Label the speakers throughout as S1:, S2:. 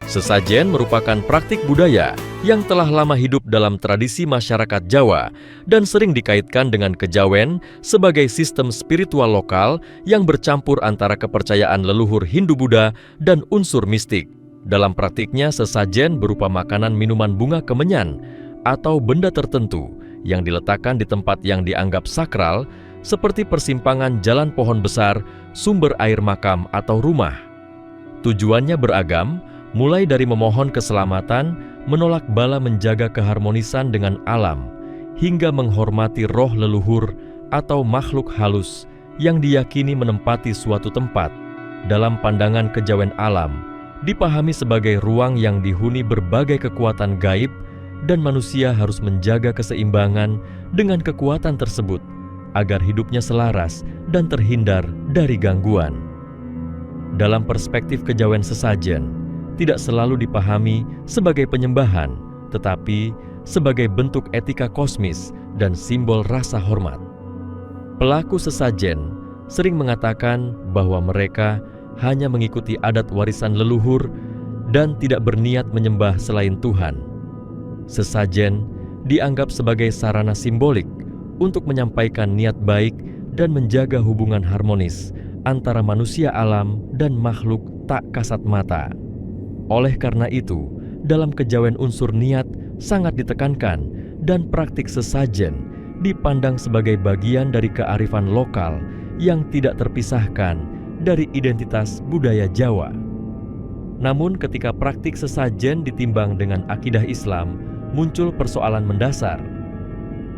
S1: Sesajen merupakan praktik budaya yang telah lama hidup dalam tradisi masyarakat Jawa dan sering dikaitkan dengan kejawen sebagai sistem spiritual lokal yang bercampur antara kepercayaan leluhur Hindu-Buddha dan unsur mistik. Dalam praktiknya, sesajen berupa makanan minuman bunga kemenyan atau benda tertentu yang diletakkan di tempat yang dianggap sakral seperti persimpangan jalan pohon besar, sumber air makam atau rumah. Tujuannya beragam, mulai dari memohon keselamatan, menolak bala menjaga keharmonisan dengan alam, hingga menghormati roh leluhur atau makhluk halus yang diyakini menempati suatu tempat. Dalam pandangan kejawen alam, dipahami sebagai ruang yang dihuni berbagai kekuatan gaib dan manusia harus menjaga keseimbangan dengan kekuatan tersebut agar hidupnya selaras dan terhindar dari gangguan. Dalam perspektif kejawen sesajen, tidak selalu dipahami sebagai penyembahan, tetapi sebagai bentuk etika kosmis dan simbol rasa hormat. Pelaku sesajen sering mengatakan bahwa mereka hanya mengikuti adat warisan leluhur dan tidak berniat menyembah selain Tuhan. Sesajen dianggap sebagai sarana simbolik untuk menyampaikan niat baik dan menjaga hubungan harmonis antara manusia alam dan makhluk tak kasat mata. Oleh karena itu, dalam kejawen unsur niat sangat ditekankan dan praktik sesajen dipandang sebagai bagian dari kearifan lokal yang tidak terpisahkan dari identitas budaya Jawa. Namun ketika praktik sesajen ditimbang dengan akidah Islam, muncul persoalan mendasar.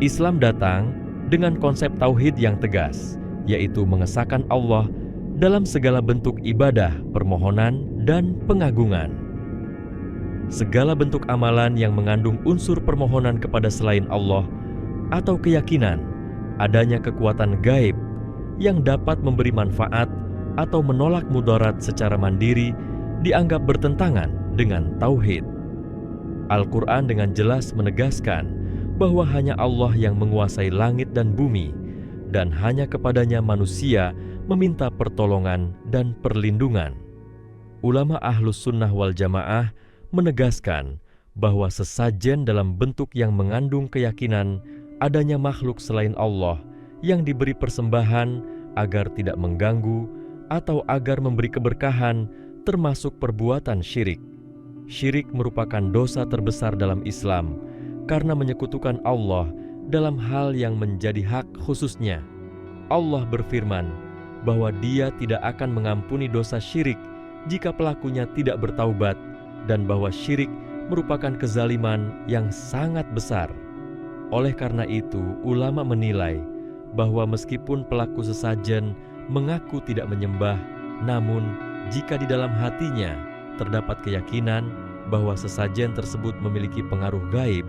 S1: Islam datang dengan konsep tauhid yang tegas, yaitu mengesahkan Allah dalam segala bentuk ibadah, permohonan, dan pengagungan. Segala bentuk amalan yang mengandung unsur permohonan kepada selain Allah atau keyakinan adanya kekuatan gaib yang dapat memberi manfaat atau menolak mudarat secara mandiri dianggap bertentangan dengan tauhid. Al-Quran dengan jelas menegaskan bahwa hanya Allah yang menguasai langit dan bumi, dan hanya kepadanya manusia meminta pertolongan dan perlindungan. Ulama Ahlus Sunnah wal Jamaah menegaskan bahwa sesajen dalam bentuk yang mengandung keyakinan adanya makhluk selain Allah yang diberi persembahan agar tidak mengganggu atau agar memberi keberkahan, termasuk perbuatan syirik. Syirik merupakan dosa terbesar dalam Islam karena menyekutukan Allah dalam hal yang menjadi hak khususnya. Allah berfirman bahwa Dia tidak akan mengampuni dosa syirik jika pelakunya tidak bertaubat, dan bahwa syirik merupakan kezaliman yang sangat besar. Oleh karena itu, ulama menilai bahwa meskipun pelaku sesajen mengaku tidak menyembah, namun jika di dalam hatinya terdapat keyakinan bahwa sesajen tersebut memiliki pengaruh gaib,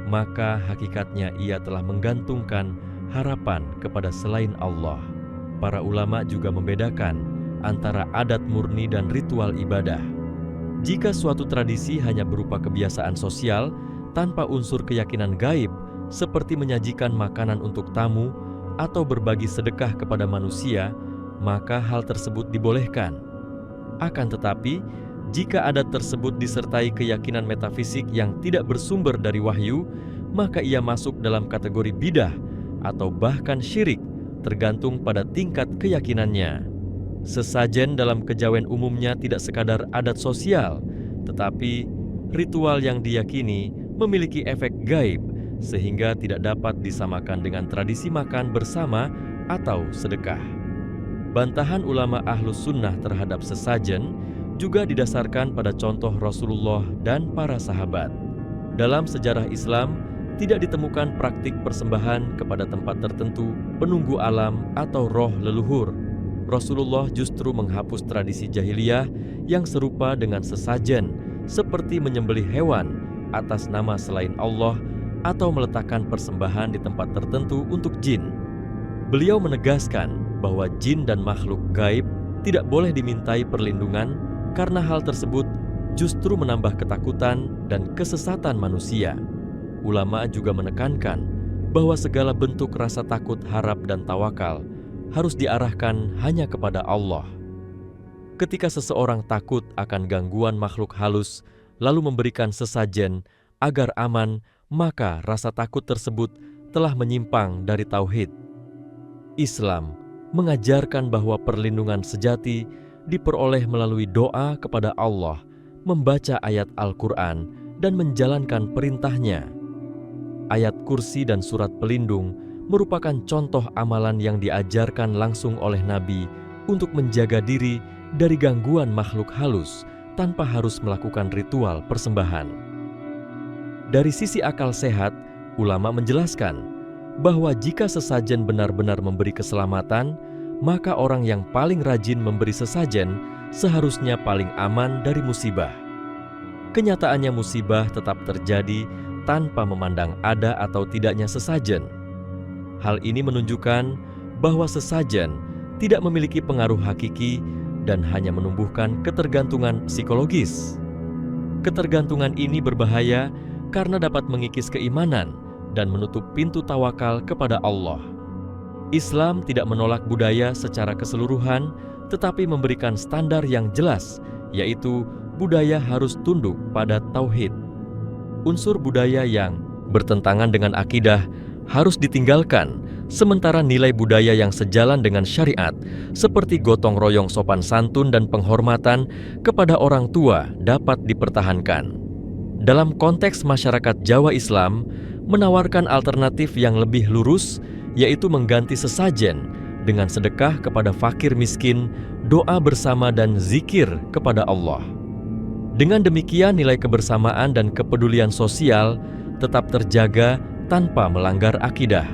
S1: maka hakikatnya ia telah menggantungkan harapan kepada selain Allah. Para ulama juga membedakan antara adat murni dan ritual ibadah. Jika suatu tradisi hanya berupa kebiasaan sosial tanpa unsur keyakinan gaib, seperti menyajikan makanan untuk tamu atau berbagi sedekah kepada manusia, maka hal tersebut dibolehkan. Akan tetapi, jika adat tersebut disertai keyakinan metafisik yang tidak bersumber dari wahyu, maka ia masuk dalam kategori bidah atau bahkan syirik, tergantung pada tingkat keyakinannya. Sesajen dalam kejawen umumnya tidak sekadar adat sosial, tetapi ritual yang diyakini memiliki efek gaib sehingga tidak dapat disamakan dengan tradisi makan bersama atau sedekah. Bantahan ulama Ahlus Sunnah terhadap sesajen juga didasarkan pada contoh Rasulullah dan para sahabat. Dalam sejarah Islam, tidak ditemukan praktik persembahan kepada tempat tertentu, penunggu alam, atau roh leluhur. Rasulullah justru menghapus tradisi jahiliyah yang serupa dengan sesajen, seperti menyembelih hewan atas nama selain Allah atau meletakkan persembahan di tempat tertentu untuk jin. Beliau menegaskan bahwa jin dan makhluk gaib tidak boleh dimintai perlindungan karena hal tersebut justru menambah ketakutan dan kesesatan manusia. Ulama juga menekankan bahwa segala bentuk rasa takut, harap, dan tawakal harus diarahkan hanya kepada Allah. Ketika seseorang takut akan gangguan makhluk halus lalu memberikan sesajen agar aman, maka rasa takut tersebut telah menyimpang dari tauhid. Islam mengajarkan bahwa perlindungan sejati diperoleh melalui doa kepada Allah, membaca ayat Al-Quran, dan menjalankan perintahnya. Ayat kursi dan surat pelindung merupakan contoh amalan yang diajarkan langsung oleh Nabi untuk menjaga diri dari gangguan makhluk halus tanpa harus melakukan ritual persembahan. Dari sisi akal sehat, ulama menjelaskan bahwa jika sesajen benar-benar memberi keselamatan, maka orang yang paling rajin memberi sesajen seharusnya paling aman dari musibah. Kenyataannya musibah tetap terjadi tanpa memandang ada atau tidaknya sesajen. Hal ini menunjukkan bahwa sesajen tidak memiliki pengaruh hakiki dan hanya menumbuhkan ketergantungan psikologis. Ketergantungan ini berbahaya karena dapat mengikis keimanan dan menutup pintu tawakal kepada Allah. Islam tidak menolak budaya secara keseluruhan, tetapi memberikan standar yang jelas, yaitu budaya harus tunduk pada tauhid. Unsur budaya yang bertentangan dengan akidah harus ditinggalkan, sementara nilai budaya yang sejalan dengan syariat, seperti gotong royong sopan santun dan penghormatan kepada orang tua dapat dipertahankan. Dalam konteks masyarakat Jawa Islam, menawarkan alternatif yang lebih lurus, yaitu mengganti sesajen dengan sedekah kepada fakir miskin, doa bersama dan zikir kepada Allah. Dengan demikian nilai kebersamaan dan kepedulian sosial tetap terjaga tanpa melanggar akidah.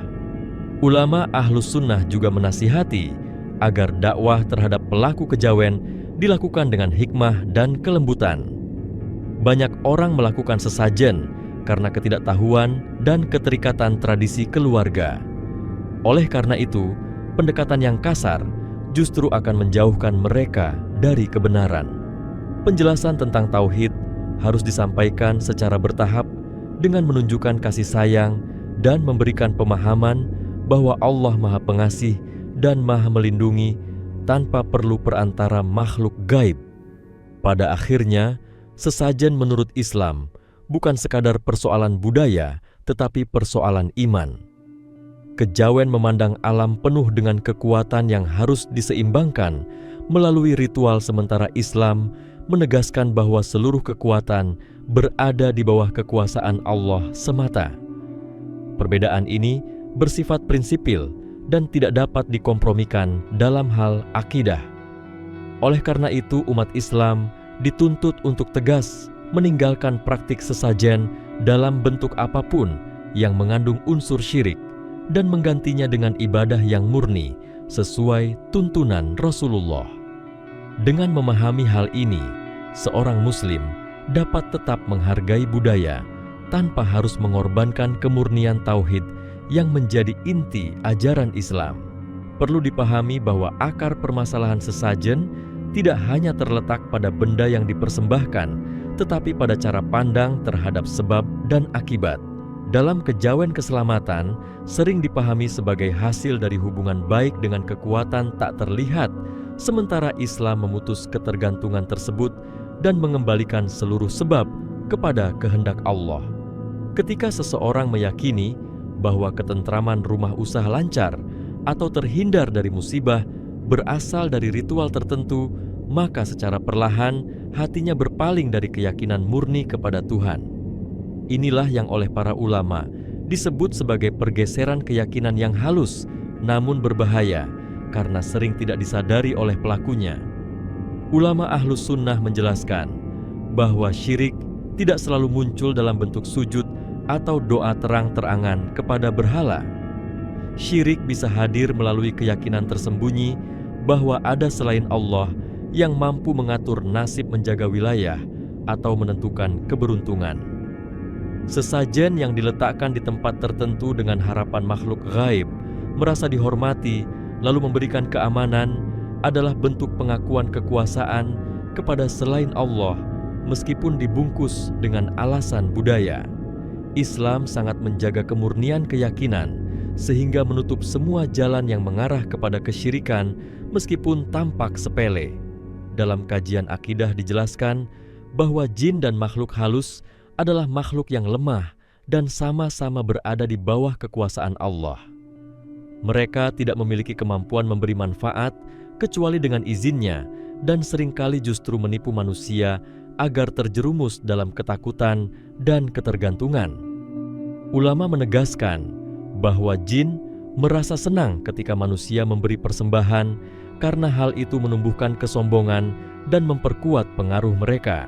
S1: Ulama Ahlus Sunnah juga menasihati agar dakwah terhadap pelaku kejawen dilakukan dengan hikmah dan kelembutan. Banyak orang melakukan sesajen karena ketidaktahuan dan keterikatan tradisi keluarga. Oleh karena itu, pendekatan yang kasar justru akan menjauhkan mereka dari kebenaran. Penjelasan tentang tauhid harus disampaikan secara bertahap dengan menunjukkan kasih sayang dan memberikan pemahaman bahwa Allah Maha Pengasih dan Maha Melindungi tanpa perlu perantara makhluk gaib. Pada akhirnya, sesajen menurut Islam bukan sekadar persoalan budaya, tetapi persoalan iman. Kejawen memandang alam penuh dengan kekuatan yang harus diseimbangkan melalui ritual, sementara Islam menegaskan bahwa seluruh kekuatan berada di bawah kekuasaan Allah semata. Perbedaan ini bersifat prinsipil dan tidak dapat dikompromikan dalam hal akidah. Oleh karena itu, umat Islam dituntut untuk tegas meninggalkan praktik sesajen dalam bentuk apapun yang mengandung unsur syirik dan menggantinya dengan ibadah yang murni sesuai tuntunan Rasulullah. Dengan memahami hal ini, seorang muslim dapat tetap menghargai budaya tanpa harus mengorbankan kemurnian tauhid yang menjadi inti ajaran Islam. Perlu dipahami bahwa akar permasalahan sesajen tidak hanya terletak pada benda yang dipersembahkan, tetapi pada cara pandang terhadap sebab dan akibat. Dalam kejawen keselamatan sering dipahami sebagai hasil dari hubungan baik dengan kekuatan tak terlihat, sementara Islam memutus ketergantungan tersebut dan mengembalikan seluruh sebab kepada kehendak Allah. Ketika seseorang meyakini bahwa ketentraman rumah usaha lancar atau terhindar dari musibah berasal dari ritual tertentu, maka secara perlahan hatinya berpaling dari keyakinan murni kepada Tuhan. Inilah yang oleh para ulama disebut sebagai pergeseran keyakinan yang halus namun berbahaya karena sering tidak disadari oleh pelakunya. Ulama Ahlus Sunnah menjelaskan bahwa syirik tidak selalu muncul dalam bentuk sujud atau doa terang-terangan kepada berhala. Syirik bisa hadir melalui keyakinan tersembunyi bahwa ada selain Allah yang mampu mengatur nasib, menjaga wilayah, atau menentukan keberuntungan. Sesajen yang diletakkan di tempat tertentu dengan harapan makhluk gaib merasa dihormati lalu memberikan keamanan adalah bentuk pengakuan kekuasaan kepada selain Allah meskipun dibungkus dengan alasan budaya. Islam sangat menjaga kemurnian keyakinan sehingga menutup semua jalan yang mengarah kepada kesyirikan meskipun tampak sepele. Dalam kajian akidah dijelaskan bahwa jin dan makhluk halus adalah makhluk yang lemah dan sama-sama berada di bawah kekuasaan Allah. Mereka tidak memiliki kemampuan memberi manfaat kecuali dengan izinnya dan seringkali justru menipu manusia agar terjerumus dalam ketakutan dan ketergantungan. Ulama menegaskan bahwa jin merasa senang ketika manusia memberi persembahan karena hal itu menumbuhkan kesombongan dan memperkuat pengaruh mereka.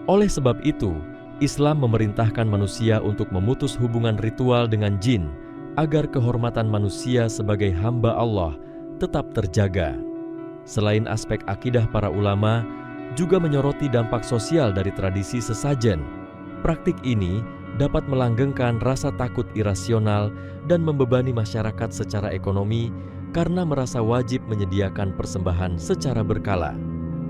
S1: Oleh sebab itu, Islam memerintahkan manusia untuk memutus hubungan ritual dengan jin agar kehormatan manusia sebagai hamba Allah tetap terjaga. Selain aspek akidah, para ulama juga menyoroti dampak sosial dari tradisi sesajen. Praktik ini dapat melanggengkan rasa takut irasional dan membebani masyarakat secara ekonomi karena merasa wajib menyediakan persembahan secara berkala.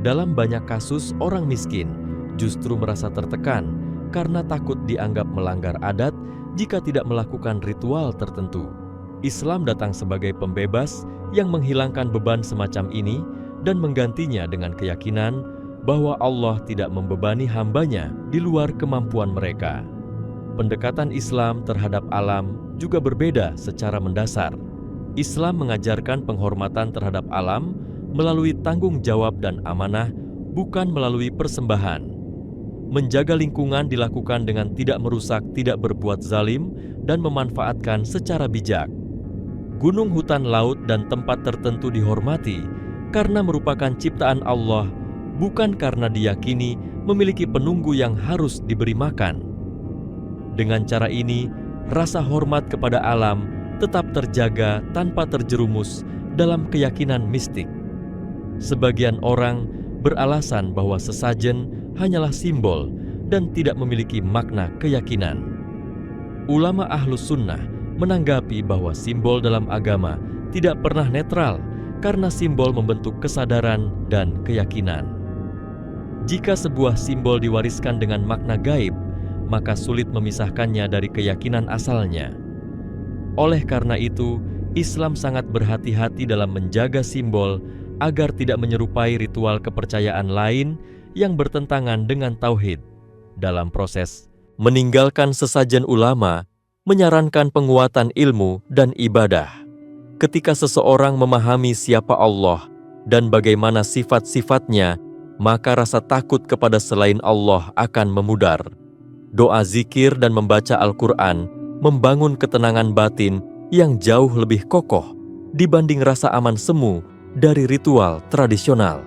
S1: Dalam banyak kasus, orang miskin justru merasa tertekan karena takut dianggap melanggar adat jika tidak melakukan ritual tertentu. Islam datang sebagai pembebas yang menghilangkan beban semacam ini dan menggantinya dengan keyakinan bahwa Allah tidak membebani hambanya di luar kemampuan mereka. Pendekatan Islam terhadap alam juga berbeda secara mendasar. Islam mengajarkan penghormatan terhadap alam melalui tanggung jawab dan amanah, bukan melalui persembahan. Menjaga lingkungan dilakukan dengan tidak merusak, tidak berbuat zalim, dan memanfaatkan secara bijak. Gunung, hutan, laut, dan tempat tertentu dihormati karena merupakan ciptaan Allah, bukan karena diyakini memiliki penunggu yang harus diberi makan. Dengan cara ini, rasa hormat kepada alam tetap terjaga tanpa terjerumus dalam keyakinan mistik. Sebagian orang beralasan bahwa sesajen hanyalah simbol dan tidak memiliki makna keyakinan. Ulama Ahlus Sunnah menanggapi bahwa simbol dalam agama tidak pernah netral karena simbol membentuk kesadaran dan keyakinan. Jika sebuah simbol diwariskan dengan makna gaib, maka sulit memisahkannya dari keyakinan asalnya. Oleh karena itu, Islam sangat berhati-hati dalam menjaga simbol agar tidak menyerupai ritual kepercayaan lain yang bertentangan dengan tauhid. Dalam proses meninggalkan sesajen, ulama menyarankan penguatan ilmu dan ibadah. Ketika seseorang memahami siapa Allah dan bagaimana sifat-sifatnya, maka rasa takut kepada selain Allah akan memudar. Doa, zikir, dan membaca Al-Quran membangun ketenangan batin yang jauh lebih kokoh dibanding rasa aman semu dari ritual tradisional.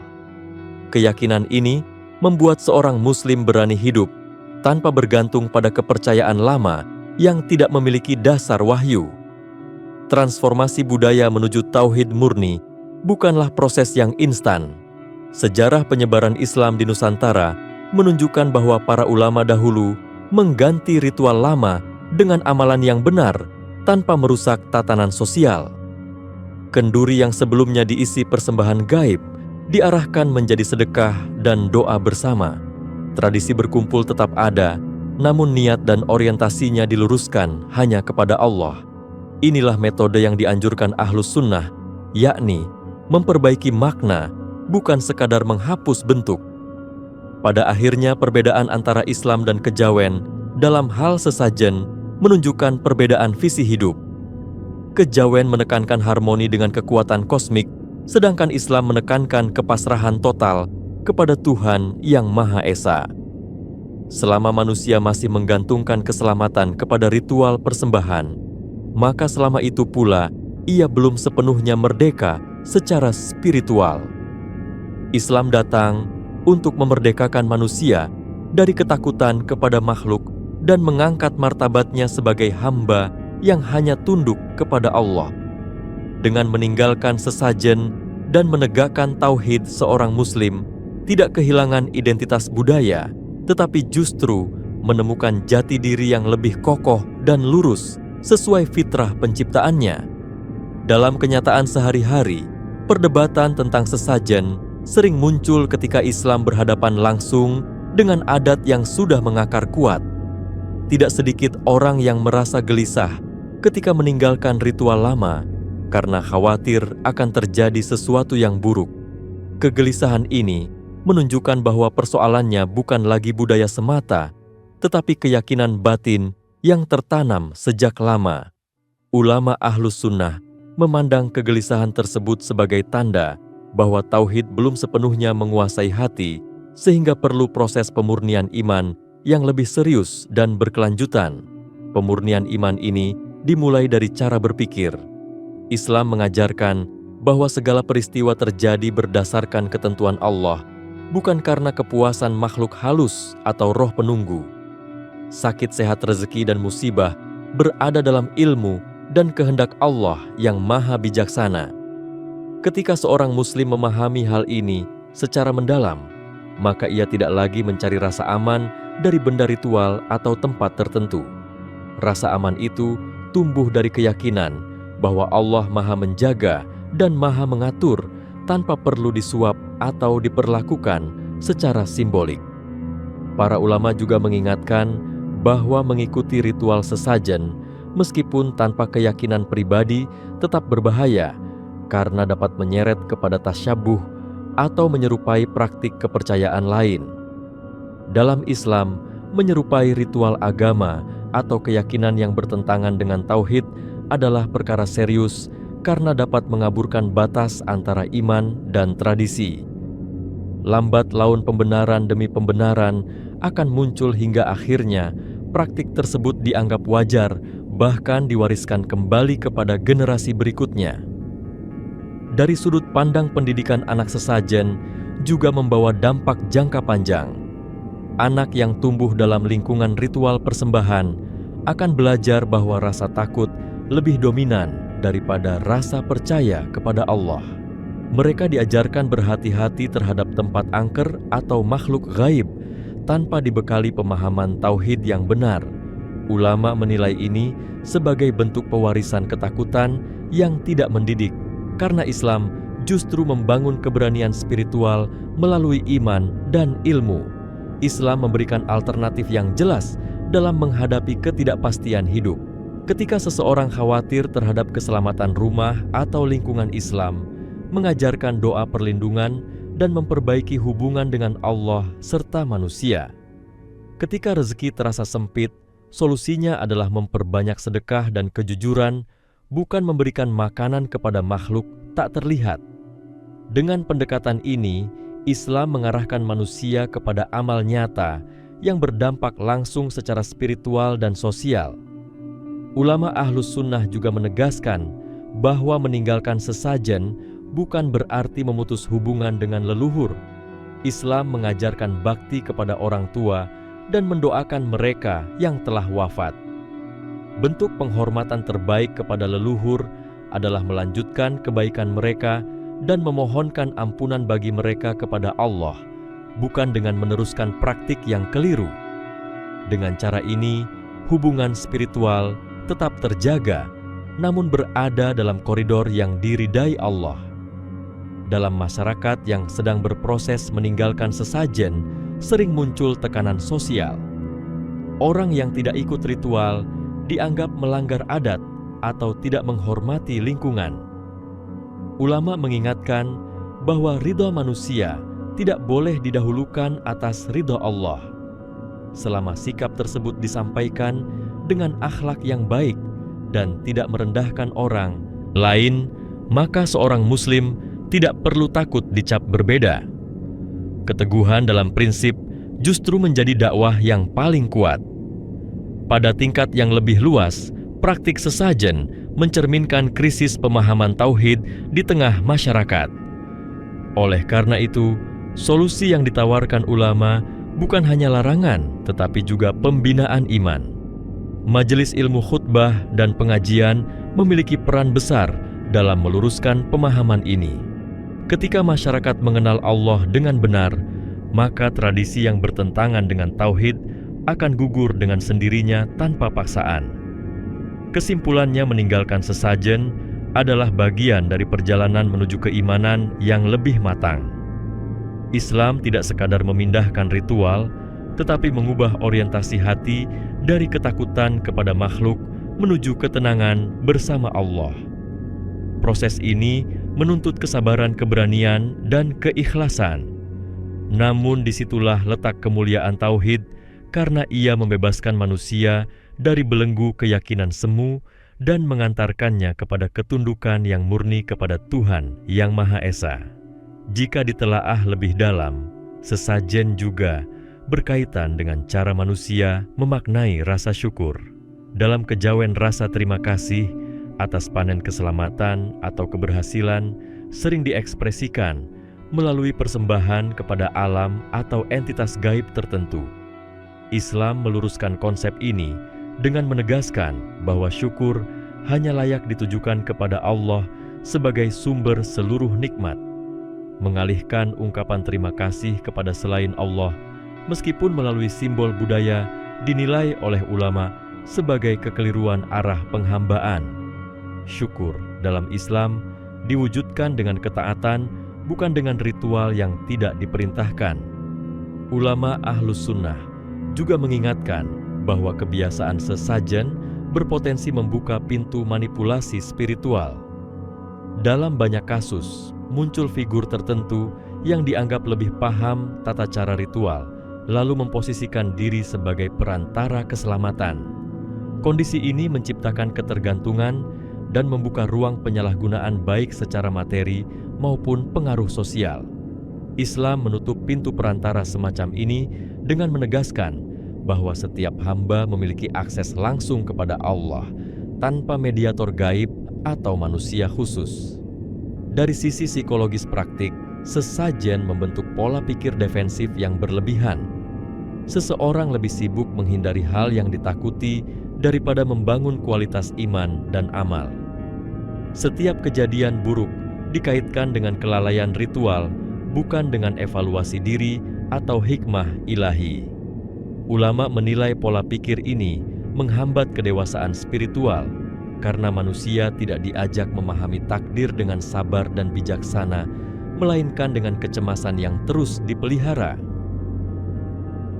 S1: Keyakinan ini membuat seorang muslim berani hidup tanpa bergantung pada kepercayaan lama yang tidak memiliki dasar wahyu. Transformasi budaya menuju tauhid murni bukanlah proses yang instan. Sejarah penyebaran Islam di Nusantara menunjukkan bahwa para ulama dahulu mengganti ritual lama dengan amalan yang benar tanpa merusak tatanan sosial. Kenduri yang sebelumnya diisi persembahan gaib diarahkan menjadi sedekah dan doa bersama. Tradisi berkumpul tetap ada, namun niat dan orientasinya diluruskan hanya kepada Allah. Inilah metode yang dianjurkan Ahlus Sunnah, yakni memperbaiki makna, bukan sekadar menghapus bentuk. Pada akhirnya, perbedaan antara Islam dan kejawen dalam hal sesajen menunjukkan perbedaan visi hidup. Kejawen menekankan harmoni dengan kekuatan kosmik, sedangkan Islam menekankan kepasrahan total kepada Tuhan yang Maha Esa. Selama manusia masih menggantungkan keselamatan kepada ritual persembahan, maka selama itu pula ia belum sepenuhnya merdeka secara spiritual. Islam datang untuk memerdekakan manusia dari ketakutan kepada makhluk dan mengangkat martabatnya sebagai hamba yang hanya tunduk kepada Allah. Dengan meninggalkan sesajen dan menegakkan tauhid, seorang muslim tidak kehilangan identitas budaya, tetapi justru menemukan jati diri yang lebih kokoh dan lurus sesuai fitrah penciptaannya. Dalam kenyataan sehari-hari, perdebatan tentang sesajen sering muncul ketika Islam berhadapan langsung dengan adat yang sudah mengakar kuat. Tidak sedikit orang yang merasa gelisah ketika meninggalkan ritual lama karena khawatir akan terjadi sesuatu yang buruk. Kegelisahan ini menunjukkan bahwa persoalannya bukan lagi budaya semata, tetapi keyakinan batin yang tertanam sejak lama. Ulama Ahlus Sunnah memandang kegelisahan tersebut sebagai tanda bahwa tauhid belum sepenuhnya menguasai hati, sehingga perlu proses pemurnian iman yang lebih serius dan berkelanjutan. Pemurnian iman ini dimulai dari cara berpikir. Islam mengajarkan bahwa segala peristiwa terjadi berdasarkan ketentuan Allah, bukan karena kepuasan makhluk halus atau roh penunggu. Sakit, sehat, rezeki, dan musibah berada dalam ilmu dan kehendak Allah yang maha bijaksana. Ketika seorang muslim memahami hal ini secara mendalam, maka ia tidak lagi mencari rasa aman dari benda ritual atau tempat tertentu. Rasa aman itu tumbuh dari keyakinan bahwa Allah maha menjaga dan maha mengatur tanpa perlu disuap atau diperlakukan secara simbolik. Para ulama juga mengingatkan bahwa mengikuti ritual sesajen, meskipun tanpa keyakinan pribadi, tetap berbahaya karena dapat menyeret kepada tasyabuh atau menyerupai praktik kepercayaan lain. Dalam Islam, menyerupai ritual agama atau keyakinan yang bertentangan dengan tauhid adalah perkara serius karena dapat mengaburkan batas antara iman dan tradisi. Lambat laun pembenaran demi pembenaran akan muncul hingga akhirnya praktik tersebut dianggap wajar, bahkan diwariskan kembali kepada generasi berikutnya. Dari sudut pandang pendidikan anak sesajen juga membawa dampak jangka panjang. Anak yang tumbuh dalam lingkungan ritual persembahan akan belajar bahwa rasa takut lebih dominan daripada rasa percaya kepada Allah. Mereka diajarkan berhati-hati terhadap tempat angker atau makhluk gaib tanpa dibekali pemahaman tauhid yang benar. Ulama menilai ini sebagai bentuk pewarisan ketakutan yang tidak mendidik, karena Islam justru membangun keberanian spiritual melalui iman dan ilmu. Islam memberikan alternatif yang jelas dalam menghadapi ketidakpastian hidup. Ketika seseorang khawatir terhadap keselamatan rumah atau lingkungan, Islam mengajarkan doa perlindungan dan memperbaiki hubungan dengan Allah serta manusia. Ketika rezeki terasa sempit, solusinya adalah memperbanyak sedekah dan kejujuran, bukan memberikan makanan kepada makhluk tak terlihat. Dengan pendekatan ini, Islam mengarahkan manusia kepada amal nyata yang berdampak langsung secara spiritual dan sosial. Ulama Ahlus Sunnah juga menegaskan bahwa meninggalkan sesajen bukan berarti memutus hubungan dengan leluhur. Islam mengajarkan bakti kepada orang tua dan mendoakan mereka yang telah wafat. Bentuk penghormatan terbaik kepada leluhur adalah melanjutkan kebaikan mereka dan memohonkan ampunan bagi mereka kepada Allah, bukan dengan meneruskan praktik yang keliru. Dengan cara ini, hubungan spiritual tetap terjaga, namun berada dalam koridor yang diridai Allah. Dalam masyarakat yang sedang berproses meninggalkan sesajen, sering muncul tekanan sosial. Orang yang tidak ikut ritual dianggap melanggar adat atau tidak menghormati lingkungan. Ulama mengingatkan bahwa ridha manusia tidak boleh didahulukan atas ridha Allah. Selama sikap tersebut disampaikan dengan akhlak yang baik dan tidak merendahkan orang lain, maka seorang muslim tidak perlu takut dicap berbeda. Keteguhan dalam prinsip justru menjadi dakwah yang paling kuat. Pada tingkat yang lebih luas, praktik sesajen mencerminkan krisis pemahaman tauhid di tengah masyarakat. Oleh karena itu, solusi yang ditawarkan ulama bukan hanya larangan, tetapi juga pembinaan iman. Majelis ilmu khutbah dan pengajian memiliki peran besar dalam meluruskan pemahaman ini. Ketika masyarakat mengenal Allah dengan benar, maka tradisi yang bertentangan dengan tauhid akan gugur dengan sendirinya tanpa paksaan. Kesimpulannya, meninggalkan sesajen adalah bagian dari perjalanan menuju keimanan yang lebih matang. Islam tidak sekadar memindahkan ritual, tetapi mengubah orientasi hati dari ketakutan kepada makhluk menuju ketenangan bersama Allah. Proses ini menuntut kesabaran, keberanian, dan keikhlasan. Namun disitulah letak kemuliaan tauhid, karena ia membebaskan manusia dari belenggu keyakinan semu dan mengantarkannya kepada ketundukan yang murni kepada Tuhan yang Maha Esa. Jika ditelaah lebih dalam, sesajen juga berkaitan dengan cara manusia memaknai rasa syukur. Dalam kejawen rasa terima kasih atas panen keselamatan atau keberhasilan sering diekspresikan melalui persembahan kepada alam atau entitas gaib tertentu. Islam meluruskan konsep ini dengan menegaskan bahwa syukur hanya layak ditujukan kepada Allah sebagai sumber seluruh nikmat. Mengalihkan ungkapan terima kasih kepada selain Allah, meskipun melalui simbol budaya, dinilai oleh ulama sebagai kekeliruan arah penghambaan. Syukur dalam Islam diwujudkan dengan ketaatan, bukan dengan ritual yang tidak diperintahkan. Ulama Ahlus Sunnah juga mengingatkan bahwa kebiasaan sesajen berpotensi membuka pintu manipulasi spiritual. Dalam banyak kasus, muncul figur tertentu yang dianggap lebih paham tata cara ritual, lalu memposisikan diri sebagai perantara keselamatan. Kondisi ini menciptakan ketergantungan dan membuka ruang penyalahgunaan baik secara materi maupun pengaruh sosial. Islam menutup pintu perantara semacam ini dengan menegaskan bahwa setiap hamba memiliki akses langsung kepada Allah tanpa mediator gaib atau manusia khusus. Dari sisi psikologis praktik, sesajen membentuk pola pikir defensif yang berlebihan. Seseorang lebih sibuk menghindari hal yang ditakuti daripada membangun kualitas iman dan amal. Setiap kejadian buruk dikaitkan dengan kelalaian ritual, bukan dengan evaluasi diri atau hikmah ilahi. Ulama menilai pola pikir ini menghambat kedewasaan spiritual, karena manusia tidak diajak memahami takdir dengan sabar dan bijaksana, melainkan dengan kecemasan yang terus dipelihara.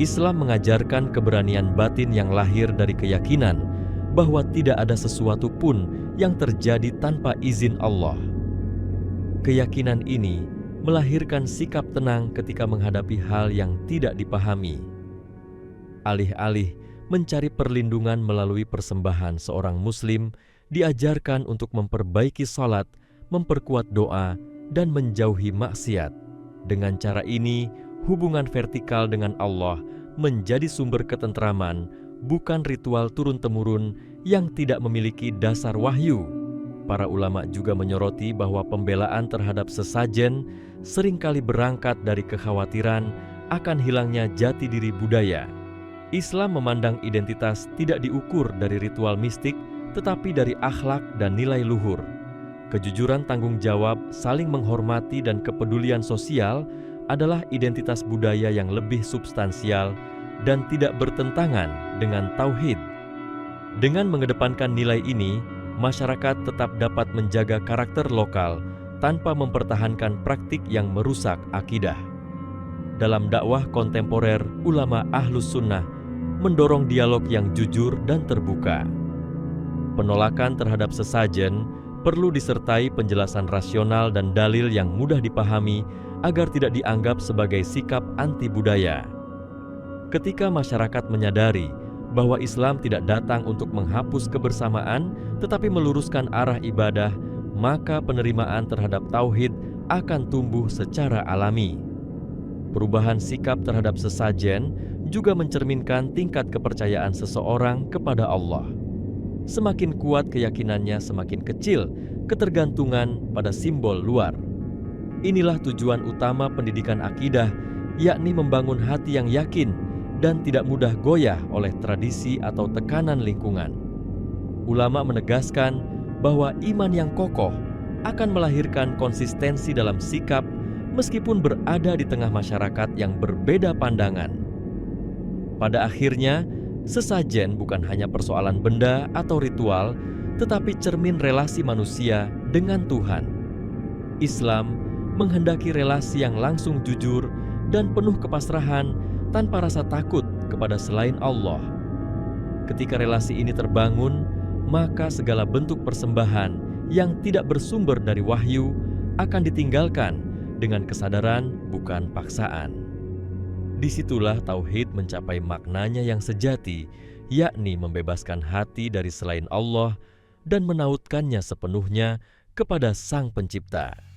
S1: Islam mengajarkan keberanian batin yang lahir dari keyakinan bahwa tidak ada sesuatu pun yang terjadi tanpa izin Allah. Keyakinan ini melahirkan sikap tenang ketika menghadapi hal yang tidak dipahami. Alih-alih mencari perlindungan melalui persembahan, seorang muslim diajarkan untuk memperbaiki salat, memperkuat doa, dan menjauhi maksiat. Dengan cara ini, hubungan vertikal dengan Allah menjadi sumber ketentraman, bukan ritual turun-temurun yang tidak memiliki dasar wahyu. Para ulama juga menyoroti bahwa pembelaan terhadap sesajen seringkali berangkat dari kekhawatiran akan hilangnya jati diri budaya. Islam memandang identitas tidak diukur dari ritual mistik, tetapi dari akhlak dan nilai luhur. Kejujuran tanggung jawab, saling menghormati, dan kepedulian sosial adalah identitas budaya yang lebih substansial dan tidak bertentangan dengan tauhid. Dengan mengedepankan nilai ini, masyarakat tetap dapat menjaga karakter lokal tanpa mempertahankan praktik yang merusak akidah. Dalam dakwah kontemporer, ulama Ahlus Sunnah mendorong dialog yang jujur dan terbuka. Penolakan terhadap sesajen perlu disertai penjelasan rasional dan dalil yang mudah dipahami agar tidak dianggap sebagai sikap anti budaya. Ketika masyarakat menyadari bahwa Islam tidak datang untuk menghapus kebersamaan, tetapi meluruskan arah ibadah, maka penerimaan terhadap tauhid akan tumbuh secara alami. Perubahan sikap terhadap sesajen juga mencerminkan tingkat kepercayaan seseorang kepada Allah. Semakin kuat keyakinannya, semakin kecil ketergantungan pada simbol luar. Inilah tujuan utama pendidikan akidah, yakni membangun hati yang yakin dan tidak mudah goyah oleh tradisi atau tekanan lingkungan. Ulama menegaskan bahwa iman yang kokoh akan melahirkan konsistensi dalam sikap meskipun berada di tengah masyarakat yang berbeda pandangan. Pada akhirnya, sesajen bukan hanya persoalan benda atau ritual, tetapi cermin relasi manusia dengan Tuhan. Islam menghendaki relasi yang langsung, jujur, dan penuh kepasrahan tanpa rasa takut kepada selain Allah. Ketika relasi ini terbangun, maka segala bentuk persembahan yang tidak bersumber dari wahyu akan ditinggalkan dengan kesadaran, bukan paksaan. Disitulah tauhid mencapai maknanya yang sejati, yakni membebaskan hati dari selain Allah dan menautkannya sepenuhnya kepada Sang Pencipta.